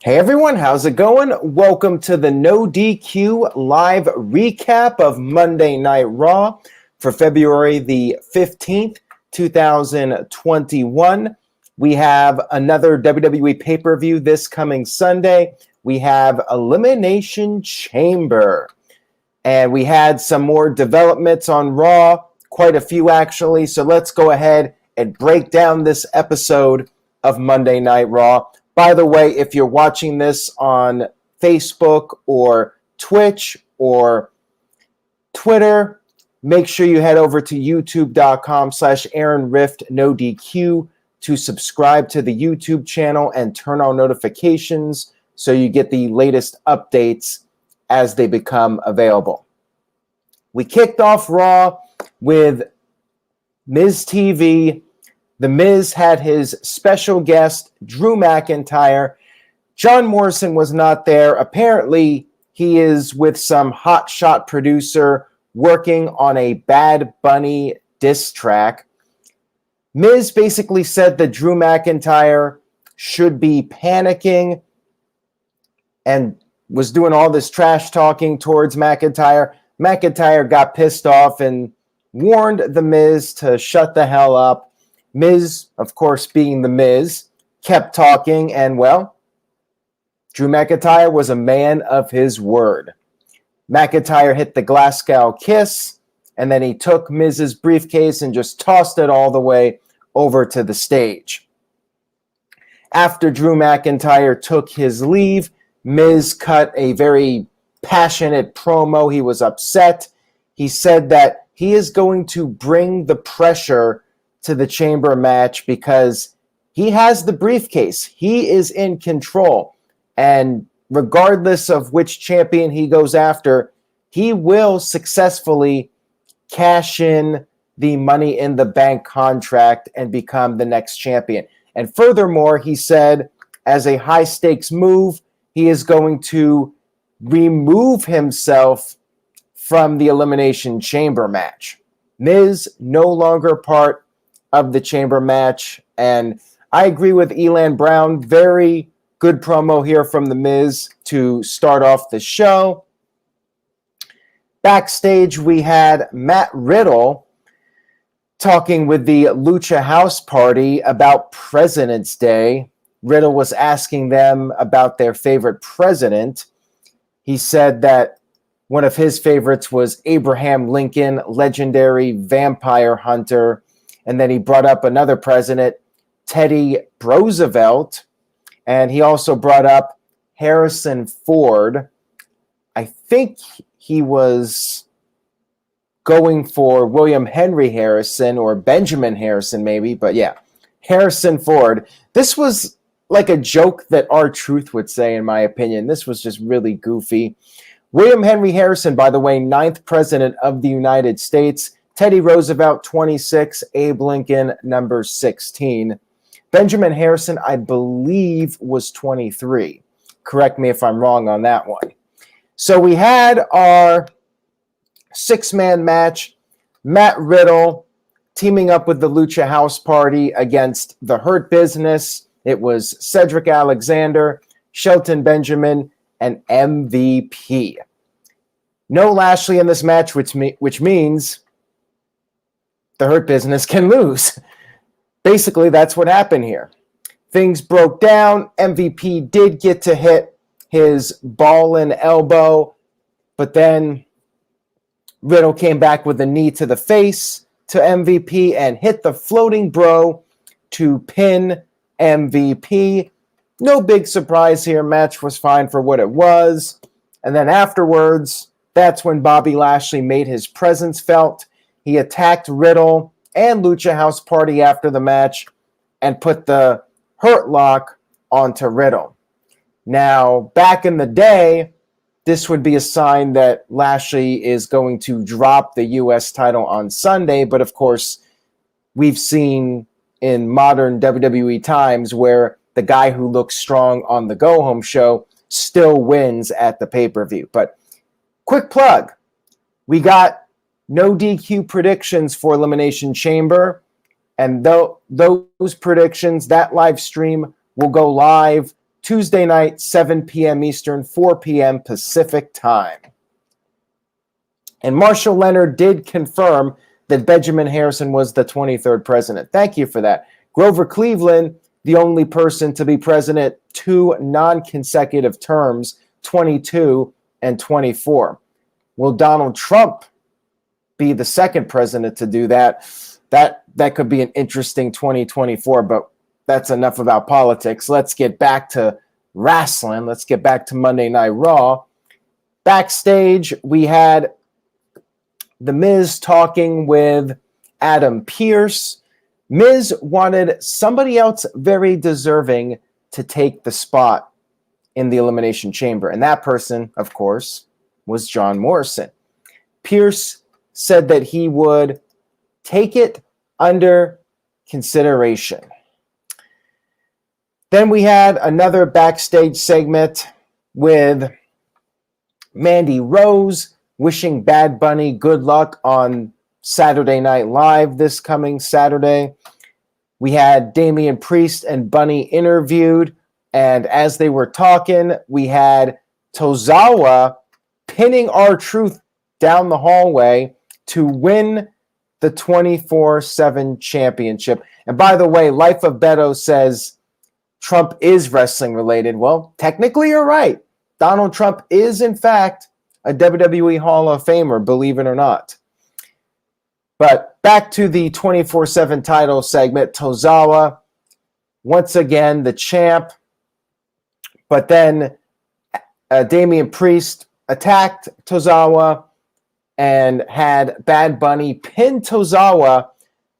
Hey everyone, how's it going? Welcome to the No DQ live recap of Monday Night Raw for February the 15th, 2021. We have another WWE pay-per-view this coming Sunday. We have Elimination Chamber. And we had some more developments on Raw, quite a few actually. So let's go ahead and break down this episode of Monday Night Raw. By the way, if you're watching this on Facebook or Twitch or Twitter, make sure you head over to youtube.com/AaronRiftNoDQ to subscribe to the YouTube channel and turn on notifications so you get the latest updates as they become available. We kicked off Raw with Miz TV. The Miz had his special guest, Drew McIntyre. John Morrison was not there. Apparently, he is with some hotshot producer working on a Bad Bunny diss track. Miz basically said that Drew McIntyre should be panicking and was doing all this trash talking towards McIntyre. McIntyre got pissed off and warned The Miz to shut the hell up. Miz, of course, being The Miz, kept talking, and, well, Drew McIntyre was a man of his word. McIntyre hit the Glasgow kiss, and then he took Miz's briefcase and just tossed it all the way over to the stage. After Drew McIntyre took his leave, Miz cut a very passionate promo. He was upset. He said that he is going to bring the pressure to the Chamber match because he has the briefcase. He is in control. And regardless of which champion he goes after, he will successfully cash in the Money in the Bank contract and become the next champion. And furthermore, he said, as a high-stakes move, he is going to remove himself from the Elimination Chamber match. Miz no longer part of the Chamber match, and I agree with Elan Brown. Very good promo here from The Miz to start off the show. Backstage, we had Matt Riddle talking with the Lucha House Party about President's Day. Riddle was asking them about their favorite president. He said that one of his favorites was Abraham Lincoln, legendary vampire hunter. And then he brought up another president, Teddy Roosevelt. And he also brought up Harrison Ford. I think he was going for William Henry Harrison or Benjamin Harrison maybe. But yeah, Harrison Ford. This was like a joke that R-Truth would say, in my opinion. This was just really goofy. William Henry Harrison, by the way, 9th president of the United States. Teddy Roosevelt, 26. Abe Lincoln, number 16. Benjamin Harrison, I believe, was 23. Correct me if I'm wrong on that one. So we had our 6-man match. Matt Riddle teaming up with the Lucha House Party against the Hurt Business. It was Cedric Alexander, Shelton Benjamin, and MVP. No Lashley in this match, which means the Hurt Business can lose. Basically, that's what happened here. Things broke down. MVP did get to hit his ball and elbow, but then Riddle came back with a knee to the face to MVP and hit the floating bro to pin MVP. No big surprise here. Match was fine for what it was. And then afterwards, that's when Bobby Lashley made his presence felt. He attacked Riddle and Lucha House Party after the match and put the Hurt Lock onto Riddle. Now, back in the day, this would be a sign that Lashley is going to drop the U.S. title on Sunday. But of course, we've seen in modern WWE times where the guy who looks strong on the go-home show still wins at the pay-per-view. But quick plug, we got no DQ predictions for Elimination Chamber, and those predictions, that live stream will go live Tuesday night, 7 p.m. Eastern, 4 p.m. Pacific time. And Marshall Leonard did confirm that Benjamin Harrison was the 23rd president. Thank you for that. Grover Cleveland, the only person to be president 2 non-consecutive terms, 22 and 24. Will Donald Trump be the second president to do that? That could be an interesting 2024, but that's enough about politics. Let's get back to wrestling. Let's get back to Monday Night Raw. Backstage, we had The Miz talking with Adam Pearce. Miz wanted somebody else very deserving to take the spot in the Elimination Chamber, and that person, of course, was John Morrison. Pearce said that he would take it under consideration. Then we had another backstage segment with Mandy Rose wishing Bad Bunny good luck on Saturday Night Live this coming Saturday. We had Damian Priest and Bunny interviewed, and as they were talking, we had Tozawa pinning R-Truth down the hallway to win the 24/7 championship. And by the way, Life of Beto says Trump is wrestling related. Well, technically you're right. Donald Trump is, in fact, a WWE Hall of Famer, believe it or not. But back to the 24/7 title segment. Tozawa, once again, the champ. But then Damian Priest attacked Tozawa and had Bad Bunny pin Tozawa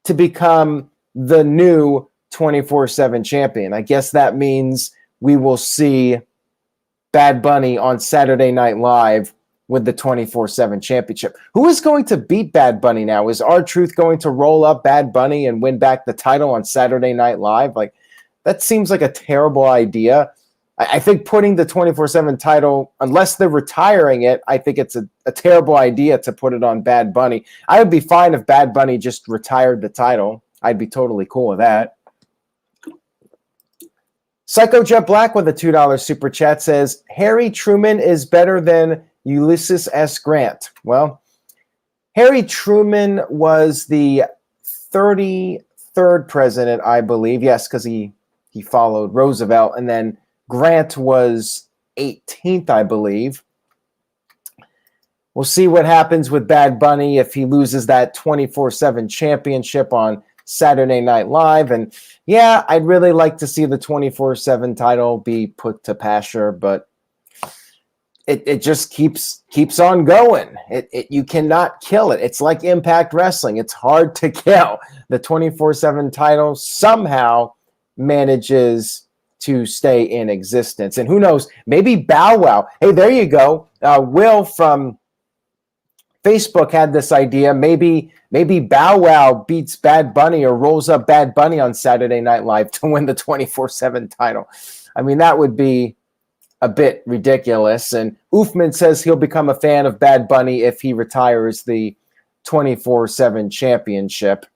to become the new 24/7 champion. I guess that means we will see Bad Bunny on Saturday Night Live with the 24/7 championship. Who is going to beat Bad Bunny now? Is R-Truth going to roll up Bad Bunny and win back the title on Saturday Night Live? Like, that seems like a terrible idea. I think putting the 24/7 title, unless they're retiring it, I think it's a terrible idea to put it on Bad Bunny. I would be fine if Bad Bunny just retired the title. I'd be totally cool with that. Psycho Jet Black with a $2 super chat says, Harry Truman is better than Ulysses S. Grant. Well, Harry Truman was the 33rd president, I believe. Yes, because he followed Roosevelt. And then Grant was 18th, I believe. We'll see what happens with Bad Bunny if he loses that 24/7 championship on Saturday Night Live. And yeah, I'd really like to see the 24/7 title be put to pasture, but it just keeps on going. You cannot kill it. It's like Impact Wrestling. It's hard to kill. The 24/7 title somehow manages to stay in existence. And who knows, maybe Bow Wow. Hey, there you go. Will from Facebook had this idea. Maybe Bow Wow beats Bad Bunny or rolls up Bad Bunny on Saturday Night Live to win the 24/7 title. I mean, that would be a bit ridiculous. And Oofman says he'll become a fan of Bad Bunny if he retires the 24/7 championship.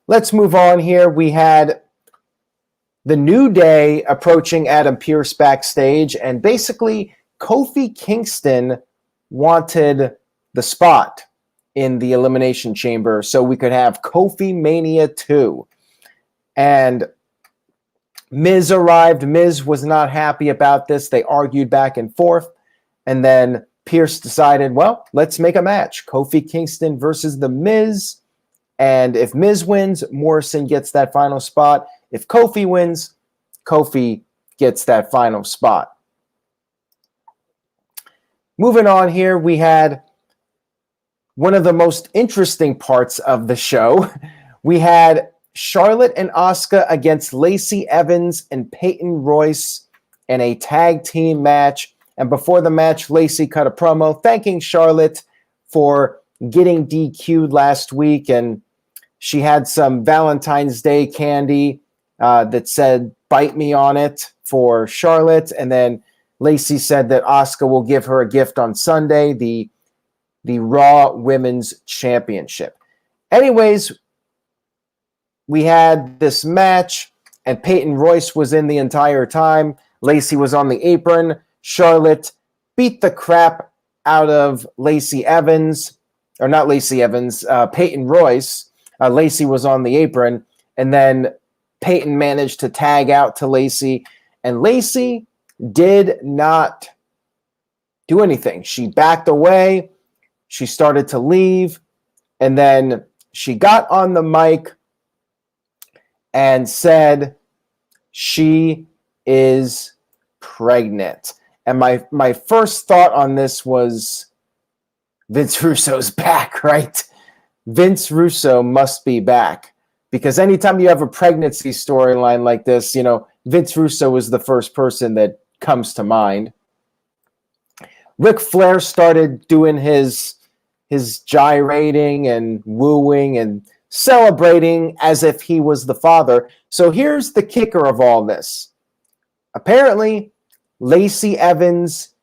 Let's move on here. We had the New Day approaching Adam Pearce backstage, and basically Kofi Kingston wanted the spot in the Elimination Chamber so we could have Kofi Mania 2. And Miz arrived. Miz was not happy about this. They argued back and forth, and then Pearce decided, well, let's make a match. Kofi Kingston versus The Miz, and if Miz wins, Morrison gets that final spot. If Kofi wins, Kofi gets that final spot. Moving on here, we had one of the most interesting parts of the show. We had Charlotte and Asuka against Lacey Evans and Peyton Royce in a tag team match. And before the match, Lacey cut a promo thanking Charlotte for getting DQ'd last week. And she had some Valentine's Day candy that said, "Bite me on it" for Charlotte. And then Lacey said that Asuka will give her a gift on Sunday, the Raw Women's Championship. Anyways, we had this match, and Peyton Royce was in the entire time. Lacey was on the apron. Charlotte beat the crap out of Lacey Evans, or not Lacey Evans, Peyton Royce. Lacey was on the apron, and then Peyton managed to tag out to Lacey, and Lacey did not do anything. She backed away. She started to leave, and then she got on the mic and said she is pregnant. And my first thought on this was Vince Russo's back, right? Vince Russo must be back, because anytime you have a pregnancy storyline like this, you know, Vince Russo is the first person that comes to mind. Ric Flair started doing his gyrating and wooing and celebrating as if he was the father. So here's the kicker of all this. Apparently, Lacey Evans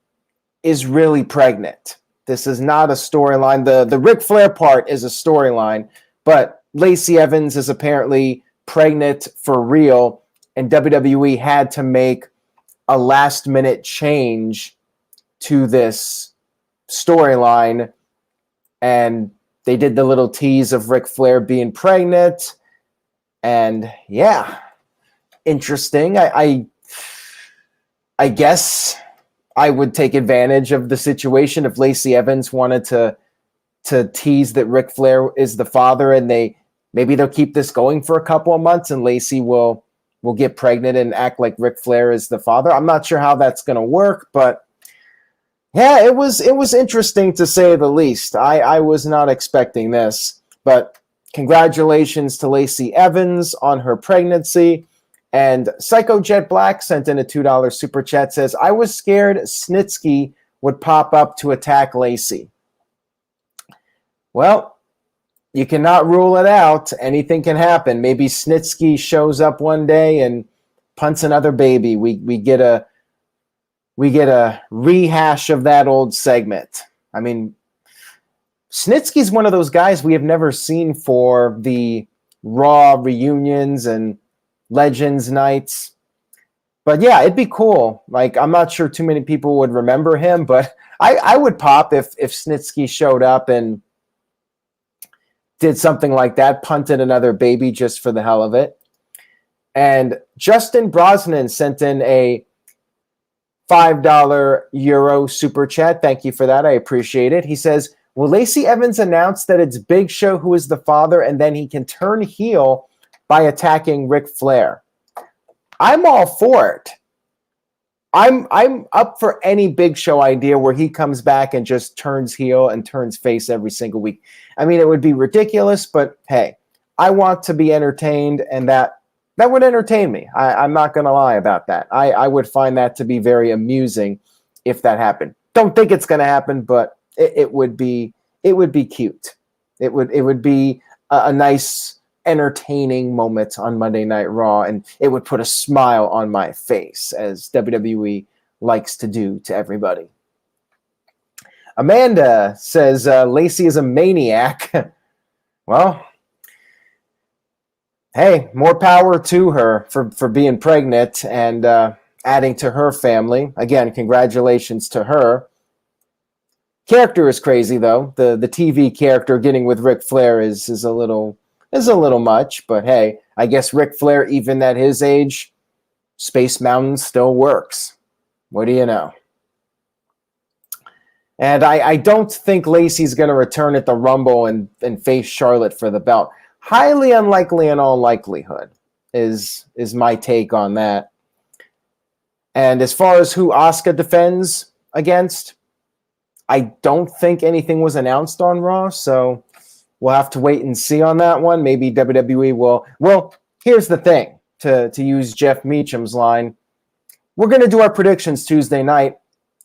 is really pregnant. This is not a storyline. The Ric Flair part is a storyline, but Lacey Evans is apparently pregnant for real, and WWE had to make a last-minute change to this storyline, and they did the little tease of Ric Flair being pregnant, and yeah, interesting. I guess I would take advantage of the situation if Lacey Evans wanted to tease that Ric Flair is the father, and maybe they'll keep this going for a couple of months, and Lacey will get pregnant and act like Ric Flair is the father. I'm not sure how that's going to work, but yeah, it was interesting to say the least. I was not expecting this, but congratulations to Lacey Evans on her pregnancy. And Psycho Jet Black sent in a $2 super chat, says, I was scared Snitsky would pop up to attack Lacey. Well, you cannot rule it out. Anything can happen. Maybe Snitsky shows up one day and punts another baby. We get a rehash of that old segment. I mean, Snitsky's one of those guys we have never seen for the Raw reunions and Legends nights. But yeah, it'd be cool. Like, I'm not sure too many people would remember him, but I would pop if Snitsky showed up and did something like that, punted another baby just for the hell of it. And Justin Brosnan sent in a $5 Euro super chat. Thank you for that. I appreciate it. He says, will Lacey Evans announce that it's Big Show who is the father, and then he can turn heel by attacking Ric Flair? I'm all for it. I'm up for any Big Show idea where he comes back and just turns heel and turns face every single week. I mean, it would be ridiculous, but hey, I want to be entertained, and that would entertain me. I'm not going to lie about that. I would find that to be very amusing if that happened. Don't think it's going to happen, but it would be cute. It would be a nice, entertaining moment on Monday Night Raw, and it would put a smile on my face, as WWE likes to do to everybody. Amanda says Lacey is a maniac. Well, hey, more power to her for being pregnant and adding to her family. Again, congratulations to her. Character is crazy, though. The TV character getting with Ric Flair is a little much, but hey, I guess Ric Flair, even at his age, Space Mountain still works. What do you know? And I don't think Lacey's going to return at the Rumble and face Charlotte for the belt. Highly unlikely in all likelihood is my take on that. And as far as who Asuka defends against, I don't think anything was announced on Raw, so we'll have to wait and see on that one. Maybe WWE will. Well, here's the thing, to use Jeff Meacham's line. We're going to do our predictions Tuesday night,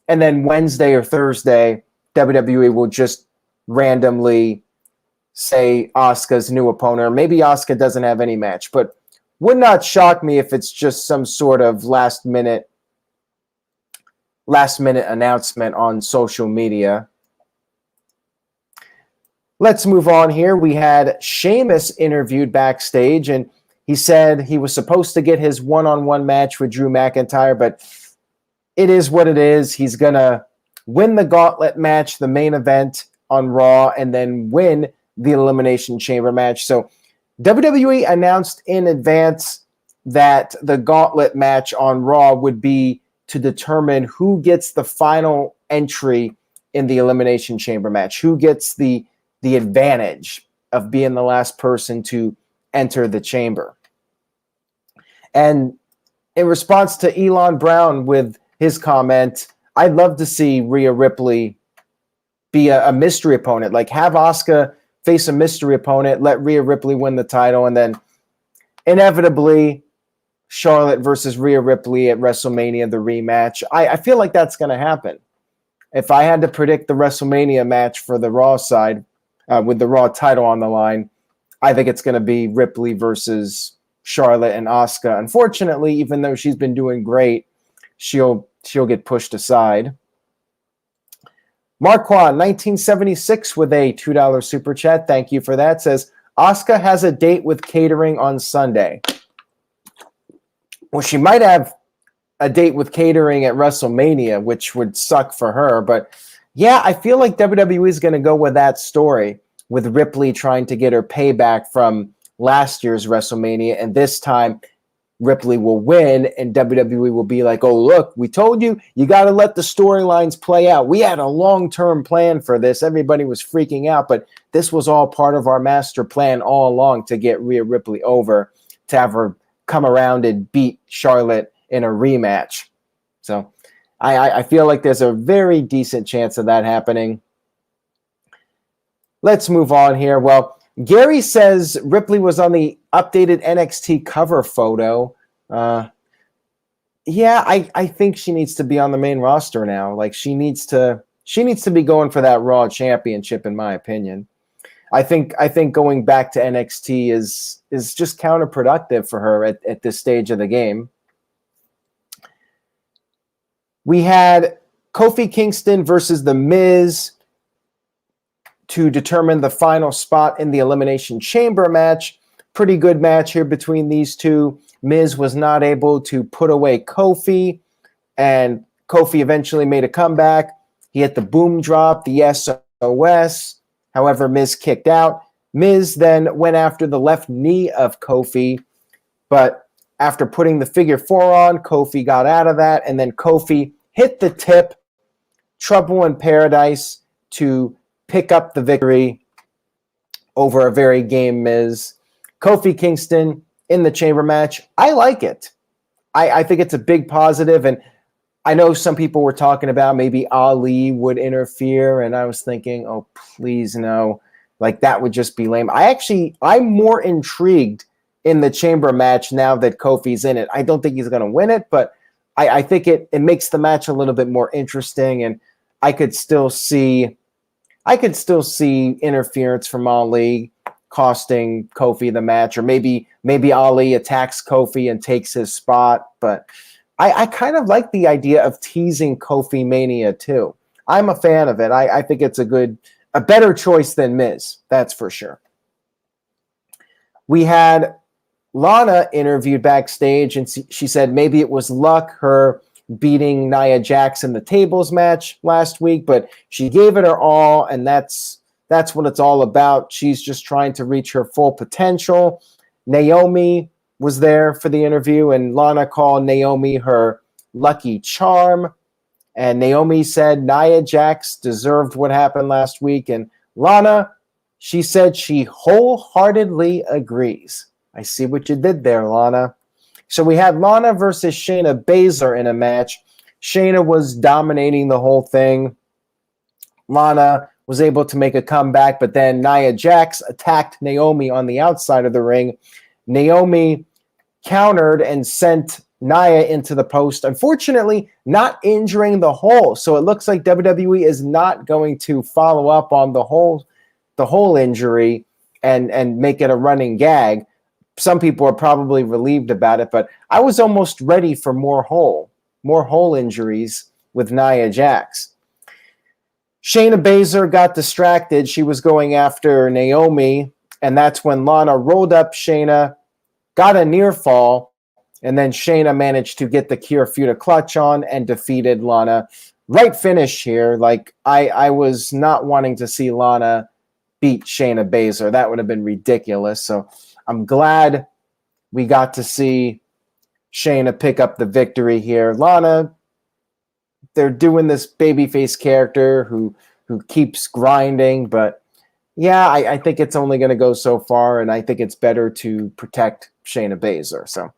and then Wednesday or Thursday, WWE will just randomly say Asuka's new opponent. Or maybe Asuka doesn't have any match, but would not shock me if it's just some sort of last minute announcement on social media. Let's move on here. We had Sheamus interviewed backstage, and He said he was supposed to get his one-on-one match with Drew McIntyre, but it is what it is. He's going to win the gauntlet match, the main event on Raw, and then win the Elimination Chamber match. So WWE announced in advance that the gauntlet match on Raw would be to determine who gets the final entry in the Elimination Chamber match, who gets the advantage of being the last person to enter the chamber. And in response to Elon Brown with his comment, I'd love to see Rhea Ripley be a mystery opponent. Like, have Asuka face a mystery opponent, let Rhea Ripley win the title, and then inevitably Charlotte versus Rhea Ripley at WrestleMania, the rematch. I feel like that's going to happen. If I had to predict the WrestleMania match for the Raw side, with the Raw title on the line, I think it's going to be Ripley versus Charlotte and Asuka. Unfortunately, even though she's been doing great, she'll get pushed aside. Marquand, 1976, with a $2 super chat. Thank you for that. Says, Asuka has a date with catering on Sunday. Well, she might have a date with catering at WrestleMania, which would suck for her. But yeah, I feel like WWE is going to go with that story, with Ripley trying to get her payback from last year's WrestleMania. And this time, Ripley will win, and WWE will be like, oh, look, we told you, you got to let the storylines play out. We had a long-term plan for this. Everybody was freaking out, but this was all part of our master plan all along to get Rhea Ripley over, to have her come around and beat Charlotte in a rematch. So I feel like there's a very decent chance of that happening. Let's move on here. Well, Gary says Ripley was on the updated NXT cover photo. Yeah, I think she needs to be on the main roster now. Like, she needs to be going for that Raw Championship, in my opinion. I think going back to NXT is just counterproductive for her at this stage of the game. We had Kofi Kingston versus The Miz to determine the final spot in the Elimination Chamber match. Pretty good match here between these two. Miz was not able to put away Kofi, and Kofi eventually made a comeback. He hit the boom drop, the SOS. However, Miz kicked out. Miz then went after the left knee of Kofi, but after putting the figure four on, Kofi got out of that, and then Kofi hit the tip, Trouble in Paradise, to pick up the victory over a very game Miz. Kofi Kingston in the chamber match. I like it. I think it's a big positive, and I know some people were talking about maybe Ali would interfere, and I was thinking, oh, please no. Like, that would just be lame. I'm more intrigued in the chamber match now that Kofi's in it. I don't think he's going to win it, but I think it makes the match a little bit more interesting, and I could still see interference from Ali costing Kofi the match, or maybe Ali attacks Kofi and takes his spot. But I kind of like the idea of teasing Kofi Mania too. I'm a fan of it. I think it's a better choice than Miz, that's for sure. We had Lana interviewed backstage, and she said maybe it was luck, her beating Nia Jax in the tables match last week, but she gave it her all, and that's what it's all about. She's just trying to reach her full potential. Naomi was there for the interview, and Lana called Naomi her lucky charm. And Naomi said Nia Jax deserved what happened last week. And Lana, she said she wholeheartedly agrees. I see what you did there, Lana. So we had Lana versus Shayna Baszler in a match. Shayna was dominating the whole thing. Lana was able to make a comeback, but then Nia Jax attacked Naomi on the outside of the ring. Naomi countered and sent Nia into the post, unfortunately not injuring the hole. So it looks like WWE is not going to follow up on the whole injury and make it a running gag. Some people are probably relieved about it, but I was almost ready for more hole injuries with Nia Jax. Shayna Baszler got distracted. She was going after Naomi, and that's when Lana rolled up Shayna, got a near fall, and then Shayna managed to get the Kirifuda clutch on and defeated Lana. Right finish here. Like, I was not wanting to see Lana beat Shayna Baszler. That would have been ridiculous. So I'm glad we got to see Shayna pick up the victory here. Lana, they're doing this babyface character who keeps grinding, but yeah, I think it's only going to go so far, and I think it's better to protect Shayna Baszler. So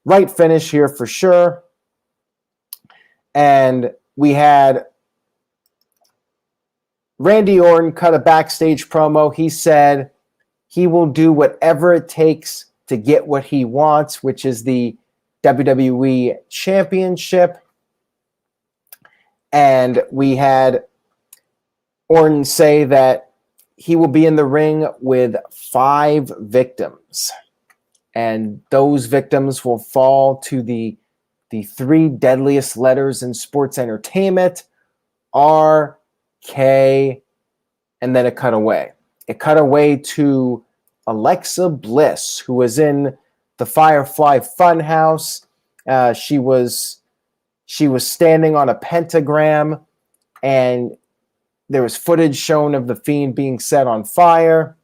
right finish here for sure. And we had Randy Orton cut a backstage promo. He said he will do whatever it takes to get what he wants, which is the WWE Championship. And we had Orton say that he will be in the ring with 5 victims. And those victims will fall to the 3 deadliest letters in sports entertainment: R, K, and then it cut away. It cut away to Alexa Bliss, who was in the Firefly Funhouse. She was standing on a pentagram, and there was footage shown of the Fiend being set on fire.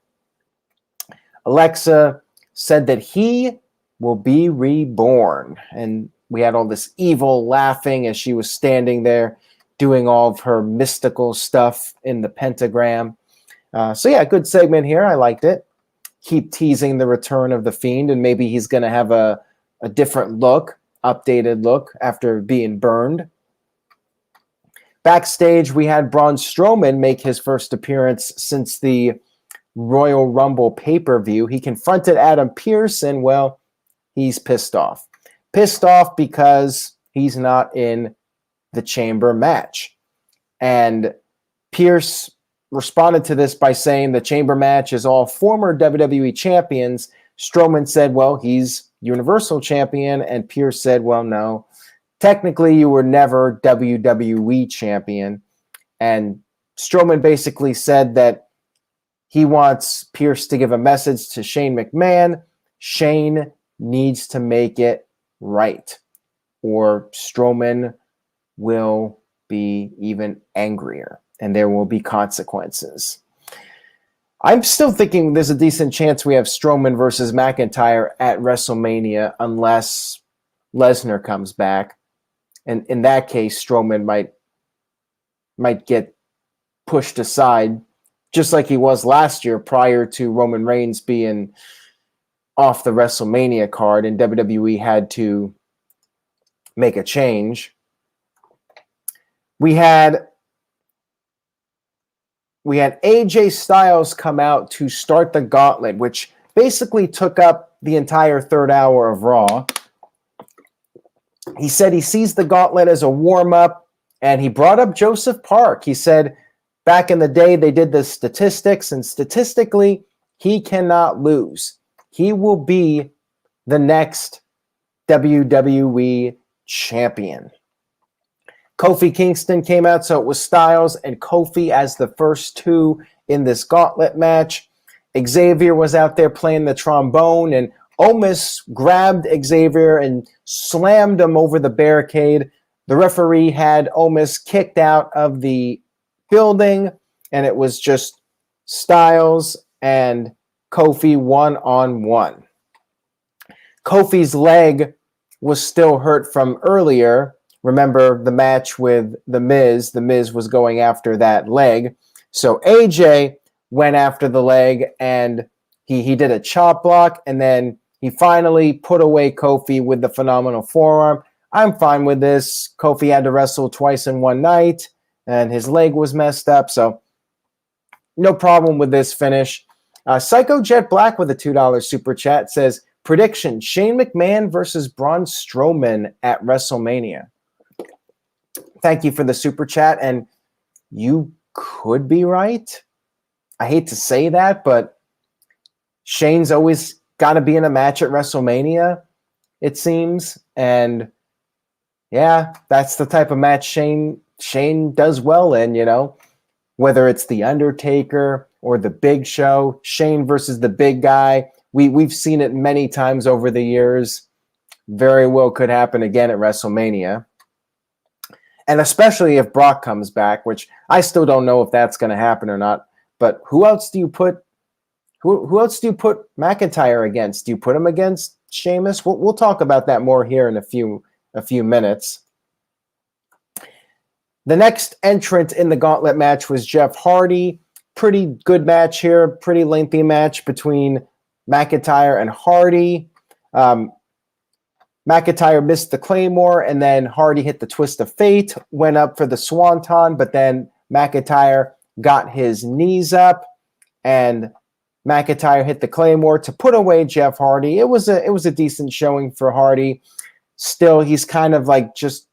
Alexa said that he will be reborn, and we had all this evil laughing as she was standing there doing all of her mystical stuff in the pentagram. So yeah, good segment here. I liked it. Keep teasing the return of the Fiend, and maybe he's going to have a different look, updated look after being burned. Backstage, we had Braun Strowman make his first appearance since the Royal Rumble pay-per-view. He confronted Adam Pearce, and well, he's pissed off. Pissed off because he's not in the Chamber match. And Pearce responded to this by saying the Chamber match is all former WWE champions. Strowman said, well, he's Universal Champion. And Pearce said, well, no, technically you were never WWE Champion. And Strowman basically said that he wants Pearce to give a message to Shane McMahon. Shane needs to make it right, or Strowman will be even angrier, and there will be consequences. I'm still thinking there's a decent chance we have Strowman versus McIntyre at WrestleMania unless Lesnar comes back. And in that case, Strowman might get pushed aside, just like he was last year prior to Roman Reigns being off the WrestleMania card, and WWE had to make a change. We had AJ Styles come out to start the gauntlet, which basically took up the entire third hour of Raw. He said he sees the gauntlet as a warm-up, and he brought up Joseph Park. He said back in the day they did the statistics, and statistically he cannot lose. He will be the next WWE champion. Kofi Kingston came out, so it was Styles and Kofi as the first 2 in this gauntlet match. Xavier was out there playing the trombone, and Omos grabbed Xavier and slammed him over the barricade. The referee had Omos kicked out of the building, and it was just Styles and Kofi one-on-one. Kofi's leg was still hurt from earlier. Remember the match with The Miz? The Miz was going after that leg. So AJ went after the leg, and he did a chop block, and then he finally put away Kofi with the phenomenal forearm. I'm fine with this. Kofi had to wrestle twice in one night, and his leg was messed up, so no problem with this finish. Psycho Jet Black with a $2 super chat says, prediction, Shane McMahon versus Braun Strowman at WrestleMania. Thank you for the super chat, and you could be right. I hate to say that, but Shane's always got to be in a match at WrestleMania, it seems. And yeah, that's the type of match Shane does well in, you know, whether it's The Undertaker or The Big Show, Shane versus the big guy, we've seen it many times over the years. Very well could happen again at WrestleMania. And especially if Brock comes back, which I still don't know if that's going to happen or not. But who else do you put McIntyre against? Do you put him against Sheamus? We'll talk about that more here in a few minutes. The next entrant in the gauntlet match was Jeff Hardy. Pretty good match here, pretty lengthy match between McIntyre and Hardy. McIntyre missed the Claymore, and then Hardy hit the Twist of Fate, went up for the Swanton, but then McIntyre got his knees up, and McIntyre hit the Claymore to put away Jeff Hardy. It was a decent showing for Hardy. Still, he's kind of like just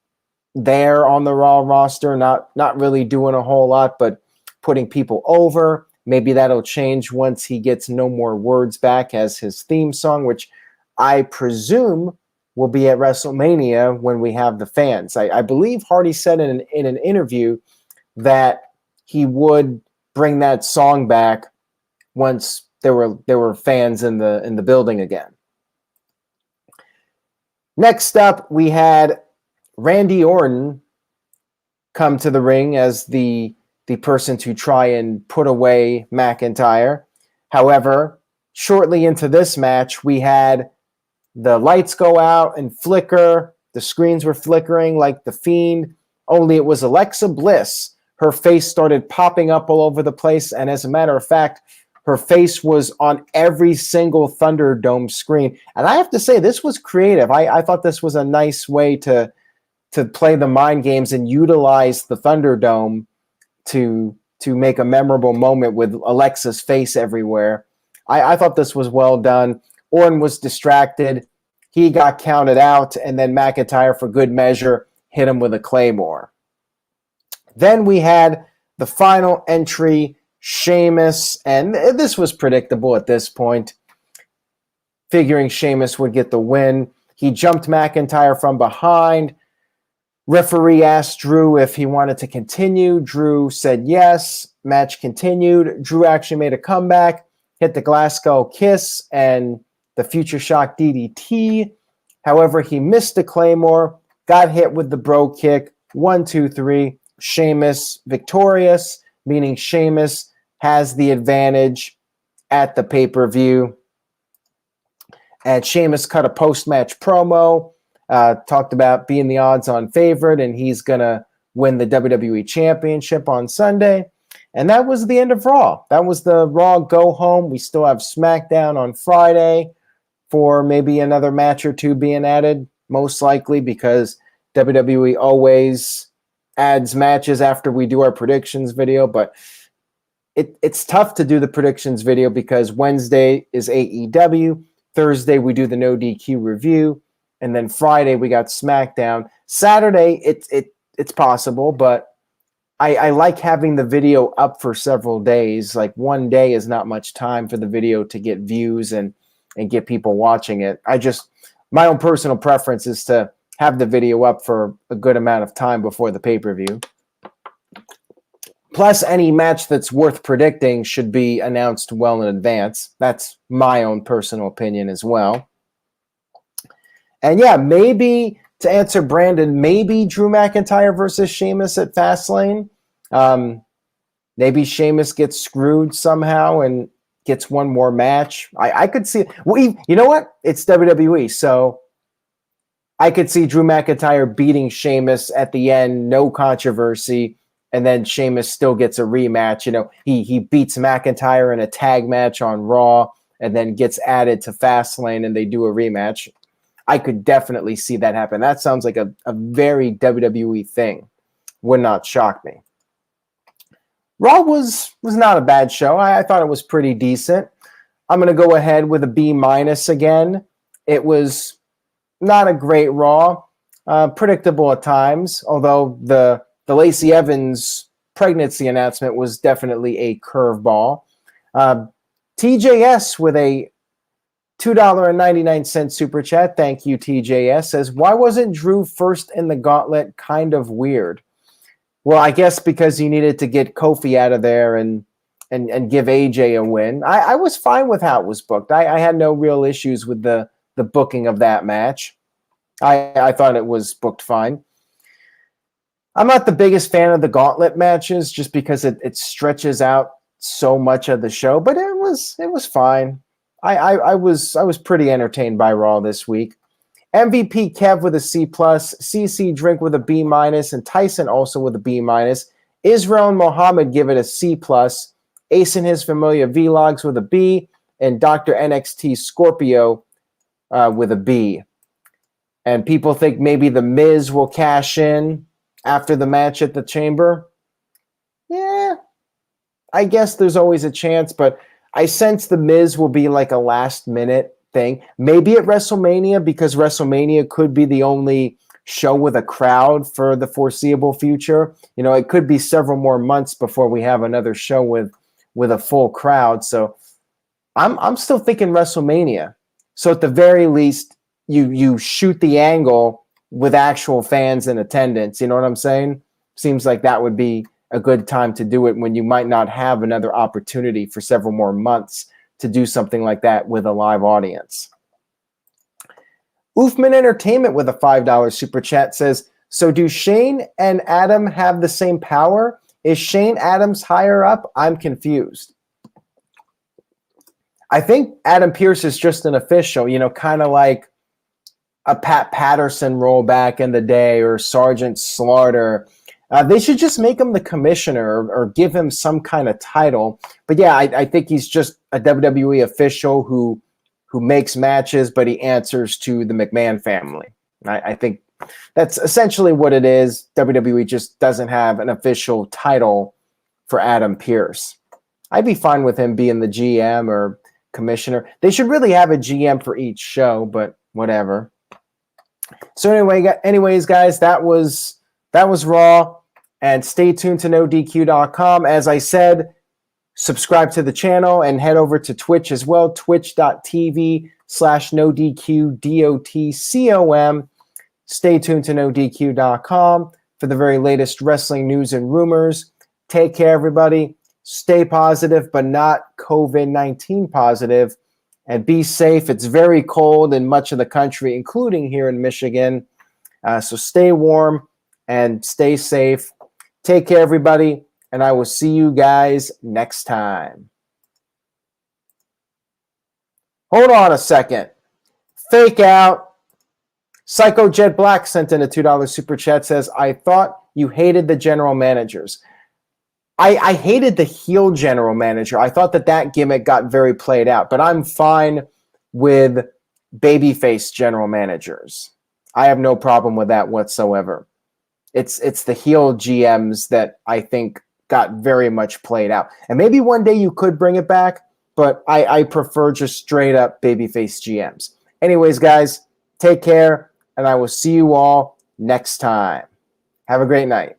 there on the Raw roster, not really doing a whole lot, but putting people over. Maybe that'll change once he gets No More Words back as his theme song, which I presume will be at WrestleMania when we have the fans. I believe Hardy said in an interview that he would bring that song back once there were fans in the building again. Next up, we had Randy Orton come to the ring as the person to try and put away McIntyre. However, shortly into this match, we had the lights go out and flicker. The screens were flickering like The Fiend, only it was Alexa Bliss. Her face started popping up all over the place, and as a matter of fact, her face was on every single Thunderdome screen. And I have to say, this was creative. I thought this was a nice way to play the mind games and utilize the Thunderdome to make a memorable moment with Alexa's face everywhere. I thought this was well done. Orton was distracted. He got counted out, and then McIntyre, for good measure, hit him with a Claymore. Then we had the final entry, Sheamus, and this was predictable at this point. Figuring Sheamus would get the win. He jumped McIntyre from behind. Referee asked Drew if he wanted to continue. Drew said yes. Match continued. Drew actually made a comeback, hit the Glasgow Kiss and the Future Shock DDT. However, he missed the Claymore, got hit with the Bro Kick. 1, 2, 3. Sheamus victorious, meaning Sheamus has the advantage at the pay-per-view. And Sheamus cut a post-match promo, talked about being the odds-on favorite, and he's going to win the WWE Championship on Sunday. And that was the end of Raw. That was the Raw go-home. We still have SmackDown on Friday for maybe another match or two being added, most likely, because WWE always adds matches after we do our predictions video. But it's tough to do the predictions video because Wednesday is AEW. Thursday, we do the No DQ review. And then Friday, we got SmackDown. Saturday, it's possible, but I like having the video up for several days. Like, one day is not much time for the video to get views and get people watching it. My own personal preference is to have the video up for a good amount of time before the pay-per-view. Plus, any match that's worth predicting should be announced well in advance. That's my own personal opinion as well. And yeah, maybe, to answer Brandon, maybe Drew McIntyre versus Sheamus at Fastlane. Maybe Sheamus gets screwed somehow and gets one more match. I could see. Well, you know what? It's WWE, so I could see Drew McIntyre beating Sheamus at the end, no controversy, and then Sheamus still gets a rematch. You know, he beats McIntyre in a tag match on Raw and then gets added to Fastlane and they do a rematch. I could definitely see that happen. That sounds like a very WWE thing. Would not shock me. Raw was not a bad show. I thought it was pretty decent. I'm going to go ahead with a B- again. It was not a great Raw. Predictable at times, although the Lacey Evans pregnancy announcement was definitely a curveball. TJS with a $2.99 super chat. Thank you, TJS. Says, why wasn't Drew first in the gauntlet? Kind of weird. Well, I guess because you needed to get Kofi out of there, and and give AJ a win. I was fine with how it was booked. I had no real issues with the booking of that match. I thought it was booked fine. I'm not the biggest fan of the gauntlet matches just because it stretches out so much of the show, but it was fine. I was pretty entertained by Raw this week. MVP Kev with a C+, CC Drink with a B-, and Tyson also with a B-. Israel and Mohammed give it a C+, Ace and his Familia Vlogs with a B, and Dr. NXT Scorpio with a B. And people think maybe The Miz will cash in after the match at the Chamber. Yeah, I guess there's always a chance, but I sense The Miz will be like a last-minute thing. Maybe at WrestleMania, because WrestleMania could be the only show with a crowd for the foreseeable future. You know, it could be several more months before we have another show with a full crowd. So I'm still thinking WrestleMania. So at the very least, you shoot the angle with actual fans in attendance. You know what I'm saying? Seems like that would be a good time to do it when you might not have another opportunity for several more months to do something like that with a live audience. Oofman Entertainment with a $5 super chat says, so do Shane and Adam have the same power? Is Shane Adams higher up? I'm confused. I think Adam Pearce is just an official, you know, kind of like a Pat Patterson role back in the day or Sergeant Slaughter. They should just make him the commissioner or give him some kind of title. But yeah, I think he's just a WWE official who makes matches, but he answers to the McMahon family. I think that's essentially what it is. WWE just doesn't have an official title for Adam Pearce. I'd be fine with him being the GM or commissioner. They should really have a GM for each show, but whatever. So anyways, guys, that was Raw, and stay tuned to NoDQ.com. As I said, subscribe to the channel and head over to Twitch as well, twitch.tv/NoDQDOTCOM. Stay tuned to NoDQ.com for the very latest wrestling news and rumors. Take care, everybody. Stay positive, but not COVID-19 positive. And be safe. It's very cold in much of the country, including here in Michigan. So stay warm and stay safe. Take care, everybody. And I will see you guys next time. Hold on a second. Fake out. Psycho Jet Black sent in a $2 super chat. Says, I thought you hated the general managers. I hated the heel general manager. I thought that gimmick got very played out, but I'm fine with babyface general managers. I have no problem with that whatsoever. It's the heel GMs that I think got very much played out. And maybe one day you could bring it back, but I prefer just straight up babyface GMs. Anyways, guys, take care, and I will see you all next time. Have a great night.